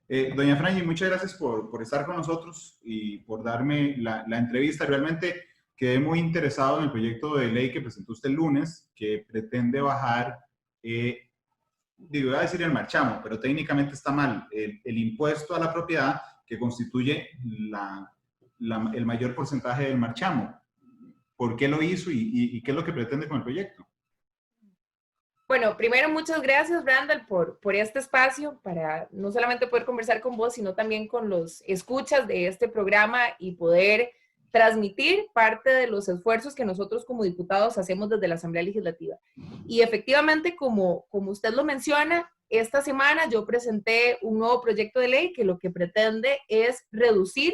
Doña Franji, muchas gracias por estar con nosotros y por darme la entrevista. Realmente quedé muy interesado en el proyecto de ley que presentó usted el lunes, que pretende bajar, digo, iba a decir el marchamo, pero técnicamente está mal, el impuesto a la propiedad que constituye el mayor porcentaje del marchamo. ¿Por qué lo hizo y qué es lo que pretende con el proyecto? Bueno, primero muchas gracias, Randall, por este espacio para no solamente poder conversar con vos, sino también con los escuchas de este programa y poder transmitir parte de los esfuerzos que nosotros como diputados hacemos desde la Asamblea Legislativa. Y efectivamente, como usted lo menciona, esta semana yo presenté un nuevo proyecto de ley que lo que pretende es reducir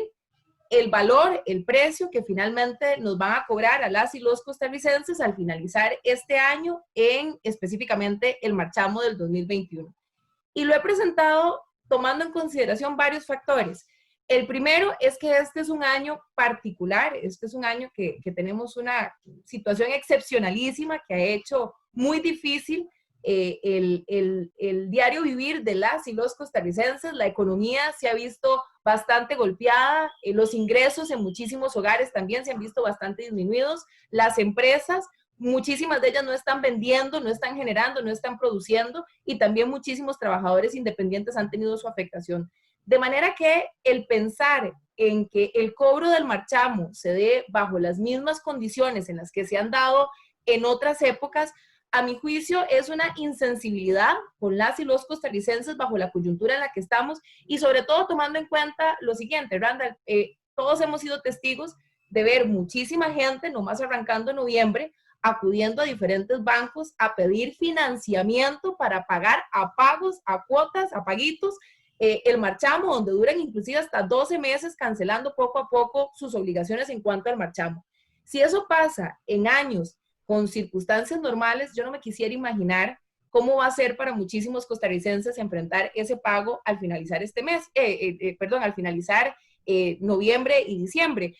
el valor, el precio que finalmente nos van a cobrar a las y los costarricenses al finalizar este año en específicamente el marchamo del 2021. Y lo he presentado tomando en consideración varios factores. El primero es que este es un año particular, este es un año que tenemos una situación excepcionalísima que ha hecho muy difícil el diario vivir de las y los costarricenses. La economía se ha visto bastante golpeada, los ingresos en muchísimos hogares también se han visto bastante disminuidos, las empresas, muchísimas de ellas no están vendiendo, no están generando, no están produciendo, y también muchísimos trabajadores independientes han tenido su afectación. De manera que el pensar en que el cobro del marchamo se dé bajo las mismas condiciones en las que se han dado en otras épocas, a mi juicio es una insensibilidad con las y los costarricenses bajo la coyuntura en la que estamos, y sobre todo tomando en cuenta lo siguiente, Randall, todos hemos sido testigos de ver muchísima gente, nomás arrancando en noviembre, acudiendo a diferentes bancos a pedir financiamiento para pagar a pagos, a cuotas, a paguitos, el marchamo, donde duran inclusive hasta 12 meses cancelando poco a poco sus obligaciones en cuanto al marchamo. Si eso pasa en años con circunstancias normales, yo no me quisiera imaginar cómo va a ser para muchísimos costarricenses enfrentar ese pago al finalizar este mes, al finalizar noviembre y diciembre,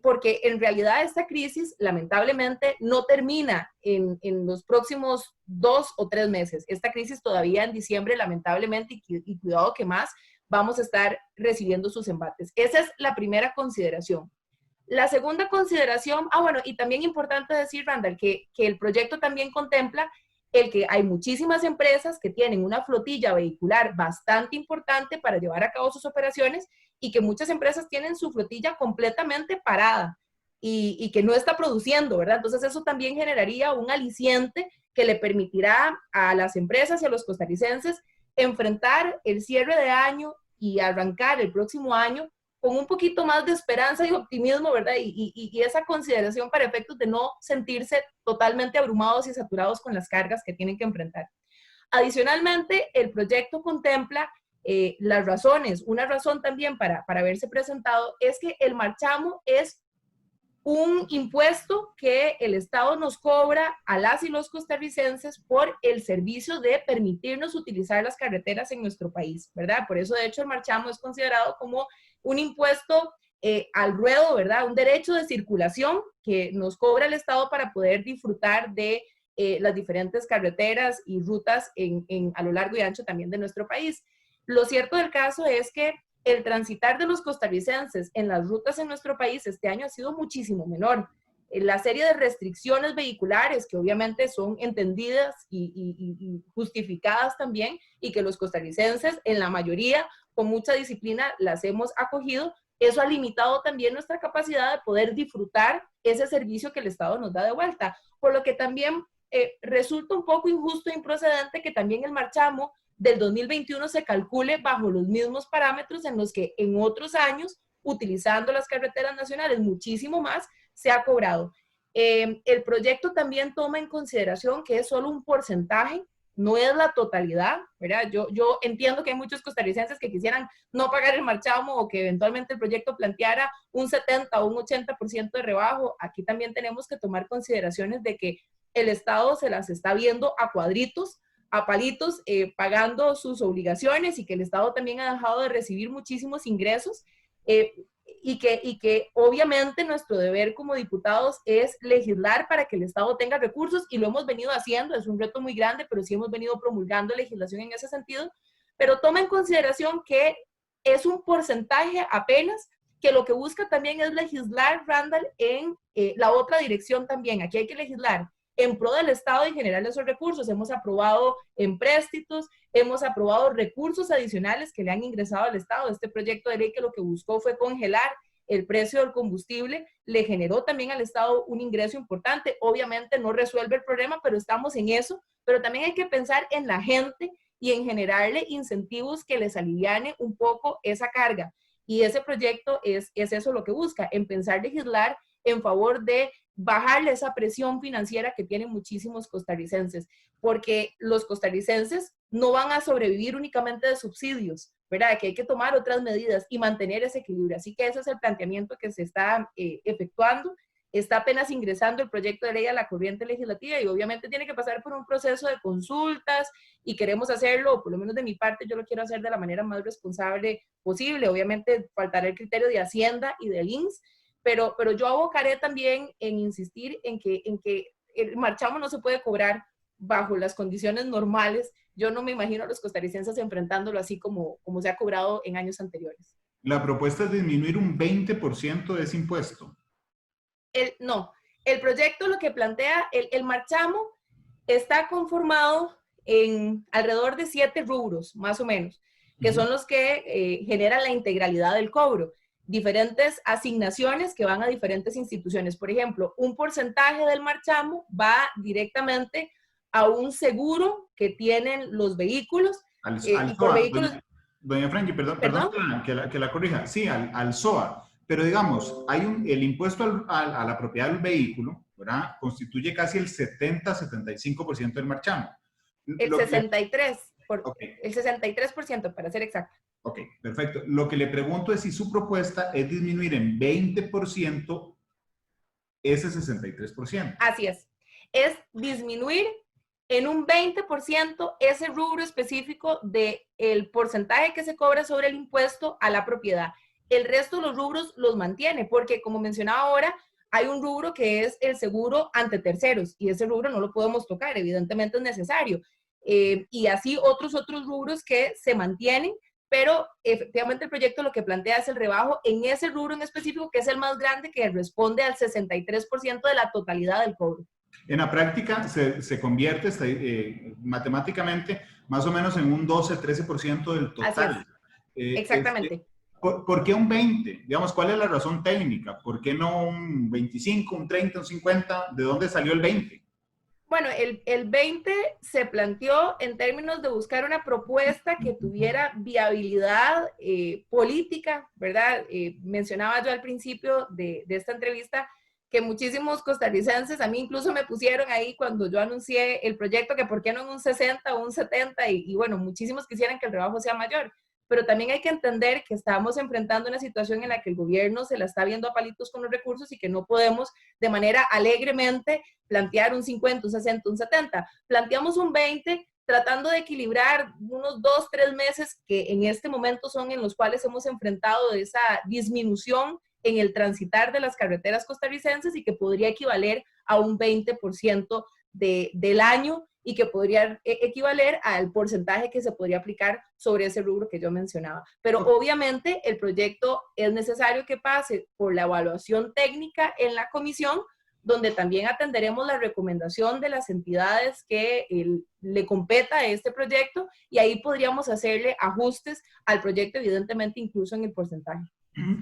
porque en realidad esta crisis lamentablemente no termina en los próximos 2 o 3 meses. Esta crisis todavía en diciembre lamentablemente, y cuidado que más, vamos a estar recibiendo sus embates. Esa es la primera consideración. La segunda consideración, bueno, y también importante decir, Randall, que el proyecto también contempla el que hay muchísimas empresas que tienen una flotilla vehicular bastante importante para llevar a cabo sus operaciones, y que muchas empresas tienen su flotilla completamente parada y que no está produciendo, ¿verdad? Entonces eso también generaría un aliciente que le permitirá a las empresas y a los costarricenses enfrentar el cierre de año y arrancar el próximo año con un poquito más de esperanza y optimismo, ¿verdad? Y esa consideración para efectos de no sentirse totalmente abrumados y saturados con las cargas que tienen que enfrentar. Adicionalmente, el proyecto contempla las razones. Una razón también para haberse presentado es que el marchamo es un impuesto que el Estado nos cobra a las y los costarricenses por el servicio de permitirnos utilizar las carreteras en nuestro país, ¿verdad? Por eso, de hecho, el marchamo es considerado como un impuesto al ruedo, ¿verdad? Un derecho de circulación que nos cobra el Estado para poder disfrutar de las diferentes carreteras y rutas a lo largo y ancho también de nuestro país. Lo cierto del caso es que el transitar de los costarricenses en las rutas en nuestro país este año ha sido muchísimo menor. La serie de restricciones vehiculares que obviamente son entendidas y justificadas también, y que los costarricenses en la mayoría con mucha disciplina las hemos acogido, eso ha limitado también nuestra capacidad de poder disfrutar ese servicio que el Estado nos da de vuelta, por lo que también resulta un poco injusto e improcedente que también el marchamo del 2021 se calcule bajo los mismos parámetros en los que en otros años, utilizando las carreteras nacionales muchísimo más, se ha cobrado. El proyecto también toma en consideración que es solo un porcentaje, no es la totalidad, ¿verdad? Yo entiendo que hay muchos costarricenses que quisieran no pagar el marchamo, o que eventualmente el proyecto planteara un 70 o un 80% de rebajo. Aquí también tenemos que tomar consideraciones de que el Estado se las está viendo a cuadritos, a palitos, pagando sus obligaciones, y que el Estado también ha dejado de recibir muchísimos ingresos, y que obviamente nuestro deber como diputados es legislar para que el Estado tenga recursos, y lo hemos venido haciendo. Es un reto muy grande, pero sí hemos venido promulgando legislación en ese sentido. Pero toma en consideración que es un porcentaje apenas que lo que busca también es legislar, Randall, en la otra dirección también. Aquí hay que legislar en pro del Estado y generar esos recursos. Hemos aprobado empréstitos, hemos aprobado recursos adicionales que le han ingresado al Estado. Este proyecto de ley que lo que buscó fue congelar el precio del combustible, le generó también al Estado un ingreso importante. Obviamente no resuelve el problema, pero estamos en eso. Pero también hay que pensar en la gente y en generarle incentivos que les aliviane un poco esa carga. Y ese proyecto es eso lo que busca, en pensar legislar en favor de bajarle esa presión financiera que tienen muchísimos costarricenses, porque los costarricenses no van a sobrevivir únicamente de subsidios, ¿verdad? Que hay que tomar otras medidas y mantener ese equilibrio. Así que ese es el planteamiento que se está efectuando. Está apenas ingresando el proyecto de ley a la corriente legislativa y obviamente tiene que pasar por un proceso de consultas y queremos hacerlo, o por lo menos de mi parte, yo lo quiero hacer de la manera más responsable posible. Obviamente faltará el criterio de Hacienda y del INSS, pero yo abocaré también en insistir en que el marchamo no se puede cobrar bajo las condiciones normales. Yo no me imagino a los costarricenses enfrentándolo así como se ha cobrado en años anteriores. La propuesta es disminuir un 20% de ese impuesto. No, el proyecto lo que plantea, el marchamo está conformado en alrededor de 7 rubros, más o menos, que son los que generan la integralidad del cobro. Diferentes asignaciones que van a diferentes instituciones. Por ejemplo, un porcentaje del marchamo va directamente a un seguro que tienen los vehículos. Al SOA. Doña Frankie, perdón que la corrija. Sí, al SOA. Pero digamos, el impuesto a la propiedad del vehículo, ¿verdad? Constituye casi el 70-75% del marchamo. El 63%, okay. El 63% para ser exacto. Ok, perfecto. Lo que le pregunto es si su propuesta es disminuir en 20% ese 63%. Así es disminuir en un 20% ese rubro específico del porcentaje que se cobra sobre el impuesto a la propiedad. El resto de los rubros los mantiene, porque como mencionaba ahora, hay un rubro que es el seguro ante terceros, y ese rubro no lo podemos tocar, evidentemente es necesario. Y así otros rubros que se mantienen, pero efectivamente el proyecto lo que plantea es el rebajo en ese rubro en específico, que es el más grande, que responde al 63% de la totalidad del cobro. En la práctica se convierte matemáticamente más o menos en un 12-13% del total. Exactamente. ¿Por qué un 20? Digamos, ¿cuál es la razón técnica? ¿Por qué no un 25, un 30, un 50? ¿De dónde salió el 20? Bueno, el 20 se planteó en términos de buscar una propuesta que tuviera viabilidad política, ¿verdad? Mencionaba yo al principio de esta entrevista que muchísimos costarricenses, a mí incluso me pusieron ahí cuando yo anuncié el proyecto, que por qué no en un 60 o un 70, y bueno, muchísimos quisieran que el rebajo sea mayor. Pero también hay que entender que estamos enfrentando una situación en la que el gobierno se la está viendo a palitos con los recursos y que no podemos de manera alegremente plantear un 50, un 60, un 70. Planteamos un 20 tratando de equilibrar unos 2, 3 meses que en este momento son en los cuales hemos enfrentado esa disminución en el transitar de las carreteras costarricenses y que podría equivaler a un 20% del año y que podría equivaler al porcentaje que se podría aplicar sobre ese rubro que yo mencionaba. Pero obviamente el proyecto es necesario que pase por la evaluación técnica en la comisión, donde también atenderemos la recomendación de las entidades que le competa a este proyecto, y ahí podríamos hacerle ajustes al proyecto, evidentemente incluso en el porcentaje.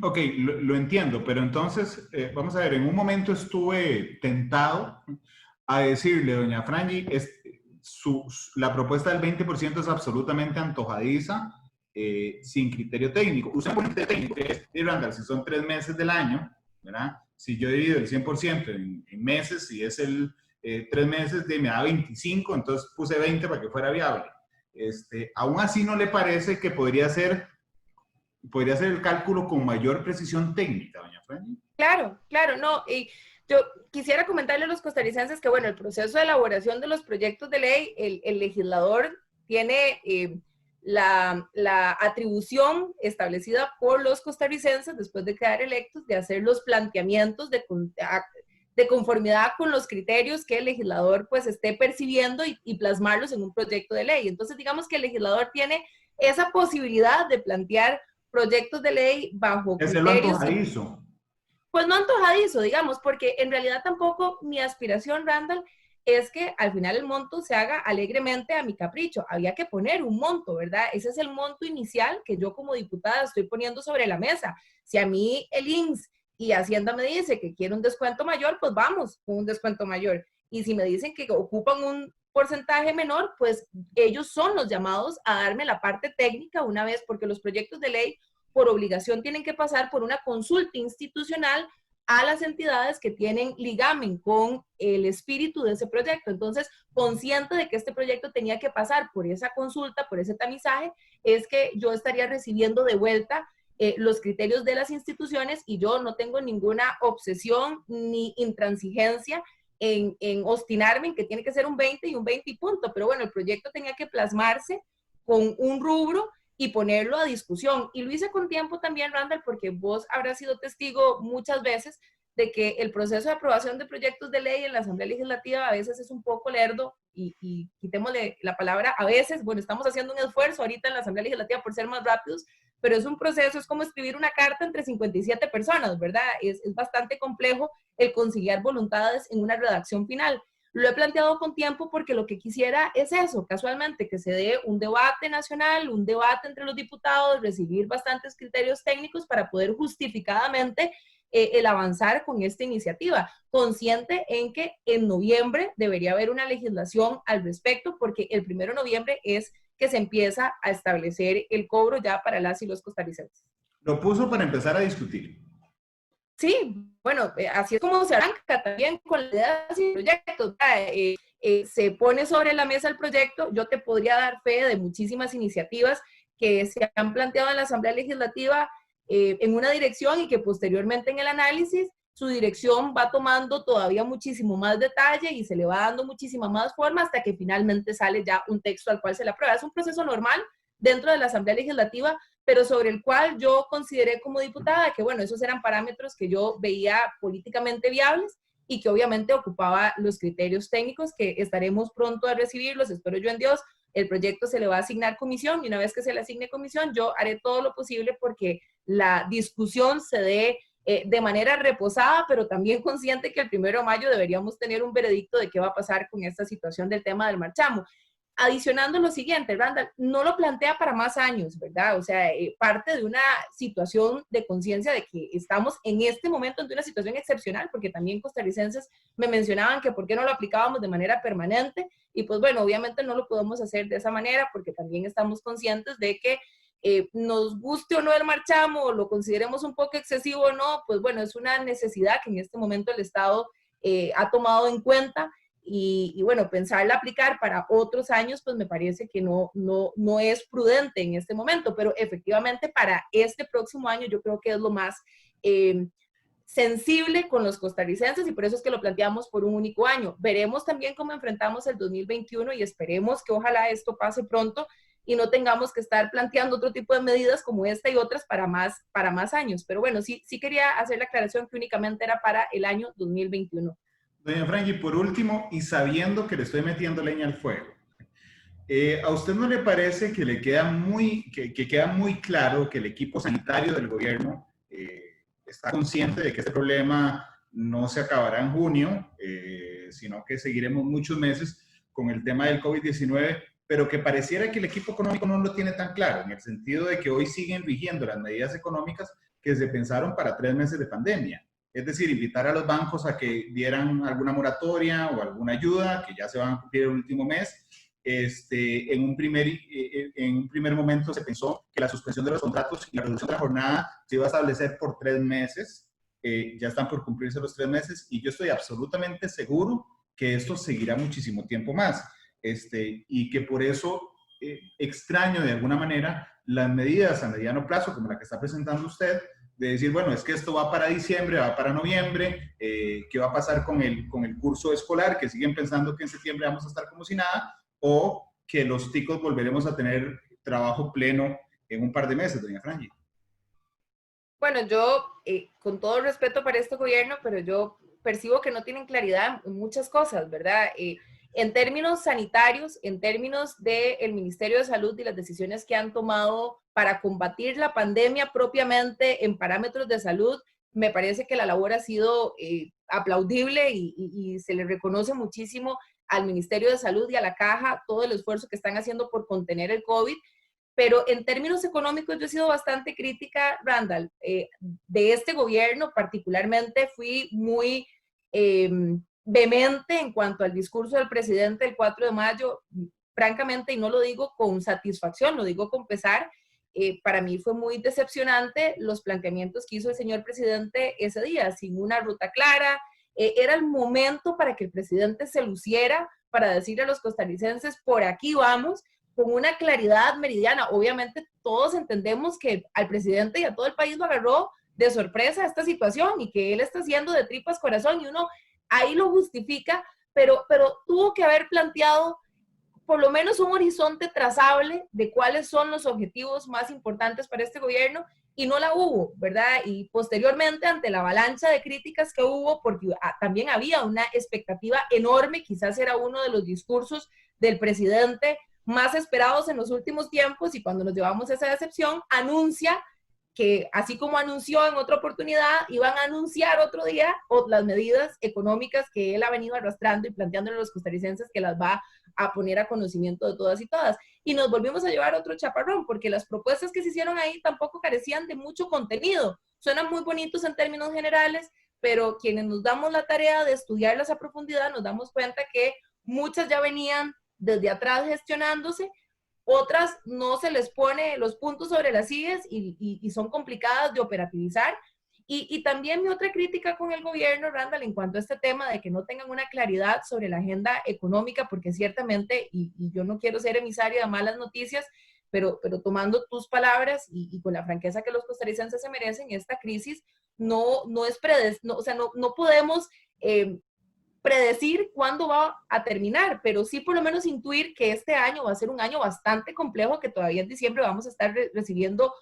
Ok, lo entiendo, pero entonces, vamos a ver, en un momento estuve tentado a decirle, doña Frangi, la propuesta del 20% es absolutamente antojadiza, sin criterio técnico. Usa un criterio técnico, Randall, si son 3 meses del año, ¿verdad? Si yo divido el 100% en meses, si es 3 meses, me da 25, entonces puse 20 para que fuera viable. Aún así, ¿no le parece que podría ser el cálculo con mayor precisión técnica, doña Frangi? Claro, no, y yo quisiera comentarle a los costarricenses que, bueno, el proceso de elaboración de los proyectos de ley, el legislador tiene la atribución establecida por los costarricenses después de quedar electos de hacer los planteamientos de conformidad con los criterios que el legislador pues esté percibiendo y plasmarlos en un proyecto de ley. Entonces, digamos que el legislador tiene esa posibilidad de plantear proyectos de ley bajo Es lo criterios... antojadizo. Pues no antojadizo, digamos, porque en realidad tampoco mi aspiración, Randall, es que al final el monto se haga alegremente a mi capricho. Había que poner un monto, ¿verdad? Ese es el monto inicial que yo como diputada estoy poniendo sobre la mesa. Si a mí el INSS y Hacienda me dice que quiere un descuento mayor, pues vamos con un descuento mayor. Y si me dicen que ocupan un porcentaje menor, pues ellos son los llamados a darme la parte técnica una vez, porque los proyectos de ley por obligación tienen que pasar por una consulta institucional a las entidades que tienen ligamen con el espíritu de ese proyecto. Entonces, consciente de que este proyecto tenía que pasar por esa consulta, por ese tamizaje, es que yo estaría recibiendo de vuelta los criterios de las instituciones y yo no tengo ninguna obsesión ni intransigencia en obstinarme en que tiene que ser un 20 y un 20 y punto. Pero bueno, el proyecto tenía que plasmarse con un rubro y ponerlo a discusión. Y lo hice con tiempo también, Randall, porque vos habrás sido testigo muchas veces de que el proceso de aprobación de proyectos de ley en la Asamblea Legislativa a veces es un poco lerdo y quitémosle la palabra a veces. Bueno, estamos haciendo un esfuerzo ahorita en la Asamblea Legislativa por ser más rápidos, pero es un proceso, es como escribir una carta entre 57 personas, ¿verdad? Es bastante complejo el conciliar voluntades en una redacción final. Lo he planteado con tiempo porque lo que quisiera es eso, casualmente, que se dé un debate nacional, un debate entre los diputados, recibir bastantes criterios técnicos para poder justificadamente el avanzar con esta iniciativa, consciente en que en noviembre debería haber una legislación al respecto, porque el 1 de noviembre es que se empieza a establecer el cobro ya para las y los costarricenses. Lo puso para empezar a discutir. Sí, bueno, así es como se arranca también con las ideas y proyectos. Se pone sobre la mesa el proyecto. Yo te podría dar fe de muchísimas iniciativas que se han planteado en la Asamblea Legislativa en una dirección y que posteriormente en el análisis su dirección va tomando todavía muchísimo más detalle y se le va dando muchísima más forma hasta que finalmente sale ya un texto al cual se le aprueba. Es un proceso normal dentro de la Asamblea Legislativa, pero sobre el cual yo consideré como diputada que, bueno, esos eran parámetros que yo veía políticamente viables y que obviamente ocupaba los criterios técnicos que estaremos pronto a recibirlos, espero yo en Dios. El proyecto se le va a asignar comisión y una vez que se le asigne comisión, yo haré todo lo posible porque la discusión se dé de manera reposada, pero también consciente que el 1 de mayo deberíamos tener un veredicto de qué va a pasar con esta situación del tema del marchamo. Adicionando lo siguiente, Randall, no lo plantea para más años, ¿verdad? O sea, parte de una situación de conciencia de que estamos en este momento ante una situación excepcional, porque también costarricenses me mencionaban que por qué no lo aplicábamos de manera permanente, y pues bueno, obviamente no lo podemos hacer de esa manera, porque también estamos conscientes de que nos guste o no el marchamo, o lo consideremos un poco excesivo o no, pues bueno, es una necesidad que en este momento el Estado ha tomado en cuenta. Y bueno, pensarla aplicar para otros años, pues me parece que no es prudente en este momento, pero efectivamente para este próximo año yo creo que es lo más sensible con los costarricenses y por eso es que lo planteamos por un único año. Veremos también cómo enfrentamos el 2021 y esperemos que ojalá esto pase pronto y no tengamos que estar planteando otro tipo de medidas como esta y otras para más años. Pero bueno, sí quería hacer la aclaración que únicamente era para el año 2021. Doña Frangie, por último, y sabiendo que le estoy metiendo leña al fuego, ¿a usted no le parece que le queda que queda muy claro que el equipo sanitario del gobierno está consciente de que este problema no se acabará en junio, sino que seguiremos muchos meses con el tema del COVID-19, pero que pareciera que el equipo económico no lo tiene tan claro, en el sentido de que hoy siguen rigiendo las medidas económicas que se pensaron para 3 meses de pandemia? Es decir, invitar a los bancos a que dieran alguna moratoria o alguna ayuda, que ya se van a cumplir el último mes. En un primer momento se pensó que la suspensión de los contratos y la reducción de la jornada se iba a establecer por 3 meses. Ya están por cumplirse los 3 meses y yo estoy absolutamente seguro que esto seguirá muchísimo tiempo más. Y que por eso extraño de alguna manera las medidas a mediano plazo, como la que está presentando usted, de decir, bueno, es que esto va para diciembre, va para noviembre, ¿qué va a pasar con el curso escolar? Que siguen pensando que en septiembre vamos a estar como si nada, o que los ticos volveremos a tener trabajo pleno en un par de meses, doña Frangie. Bueno, yo, con todo respeto para este gobierno, pero yo percibo que no tienen claridad en muchas cosas, ¿verdad? En términos sanitarios, en términos del Ministerio de Salud y las decisiones que han tomado para combatir la pandemia propiamente en parámetros de salud, me parece que la labor ha sido aplaudible y se le reconoce muchísimo al Ministerio de Salud y a la Caja todo el esfuerzo que están haciendo por contener el COVID. Pero en términos económicos yo he sido bastante crítica, Randall, de este gobierno particularmente. Fui muy vehemente en cuanto al discurso del presidente el 4 de mayo, francamente, y no lo digo con satisfacción, lo digo con pesar. Para mí fue muy decepcionante los planteamientos que hizo el señor presidente ese día, sin una ruta clara. Era el momento para que el presidente se luciera, para decirle a los costarricenses, por aquí vamos, con una claridad meridiana. Obviamente todos entendemos que al presidente y a todo el país lo agarró de sorpresa esta situación y que él está haciendo de tripas corazón y uno ahí lo justifica, pero tuvo que haber planteado por lo menos un horizonte trazable de cuáles son los objetivos más importantes para este gobierno, y no la hubo, ¿verdad? Y posteriormente, ante la avalancha de críticas que hubo, porque también había una expectativa enorme, quizás era uno de los discursos del presidente más esperados en los últimos tiempos, y cuando nos llevamos a esa decepción, anuncia que, así como anunció en otra oportunidad, iban a anunciar otro día las medidas económicas que él ha venido arrastrando y planteándole a los costarricenses, que las va a poner a conocimiento de todas y todas. Y nos volvimos a llevar otro chaparrón, porque las propuestas que se hicieron ahí tampoco carecían de mucho contenido. Suenan muy bonitos en términos generales, pero quienes nos damos la tarea de estudiarlas a profundidad, nos damos cuenta que muchas ya venían desde atrás gestionándose, otras no se les pone los puntos sobre las sillas y son complicadas de operativizar. Y también mi otra crítica con el gobierno, Randall, en cuanto a este tema de que no tengan una claridad sobre la agenda económica, porque ciertamente, y yo no quiero ser emisaria de malas noticias, pero tomando tus palabras y con la franqueza que los costarricenses se merecen, esta crisis no es o sea, no podemos predecir cuándo va a terminar, pero sí por lo menos intuir que este año va a ser un año bastante complejo, que todavía en diciembre vamos a estar recibiendo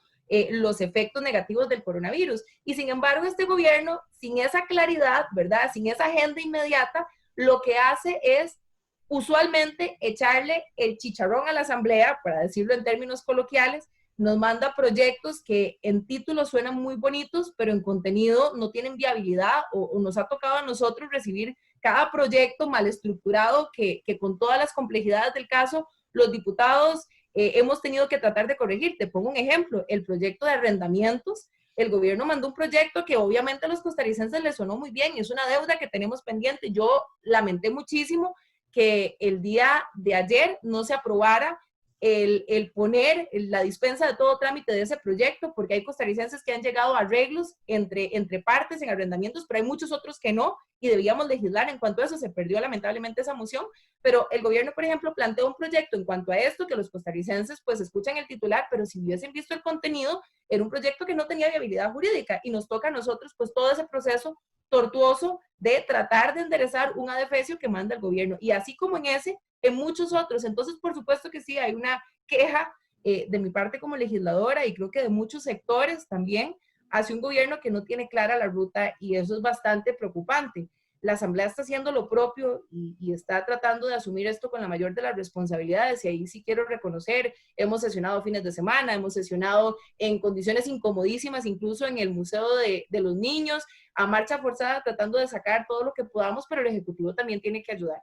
los efectos negativos del coronavirus. Y sin embargo, este gobierno, sin esa claridad, ¿verdad? Sin esa agenda inmediata, lo que hace es usualmente echarle el chicharrón a la asamblea, para decirlo en términos coloquiales. Nos manda proyectos que en título suenan muy bonitos, pero en contenido no tienen viabilidad, o nos ha tocado a nosotros recibir cada proyecto mal estructurado que con todas las complejidades del caso, los diputados hemos tenido que tratar de corregir. Te pongo un ejemplo, el proyecto de arrendamientos. El gobierno mandó un proyecto que obviamente a los costarricenses les sonó muy bien, y es una deuda que tenemos pendiente. Yo lamenté muchísimo que el día de ayer no se aprobara el poner la dispensa de todo trámite de ese proyecto, porque hay costarricenses que han llegado a arreglos entre partes en arrendamientos, pero hay muchos otros que no, y debíamos legislar en cuanto a eso. Se perdió lamentablemente esa moción, pero el gobierno, por ejemplo, planteó un proyecto en cuanto a esto, que los costarricenses pues escuchan el titular, pero si hubiesen visto el contenido, era un proyecto que no tenía viabilidad jurídica, y nos toca a nosotros pues todo ese proceso tortuoso de tratar de enderezar un adefesio que manda el gobierno, y así como en ese, en muchos otros. Entonces, por supuesto que sí, hay una queja de mi parte como legisladora, y creo que de muchos sectores también, hacia un gobierno que no tiene clara la ruta, y eso es bastante preocupante. La Asamblea está haciendo lo propio y está tratando de asumir esto con la mayor de las responsabilidades, y ahí sí quiero reconocer, hemos sesionado fines de semana, hemos sesionado en condiciones incomodísimas, incluso en el Museo de los Niños, a marcha forzada, tratando de sacar todo lo que podamos, pero el Ejecutivo también tiene que ayudar.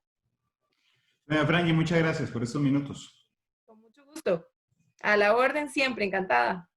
Frankie, muchas gracias por estos minutos. Con mucho gusto. A la orden siempre, encantada.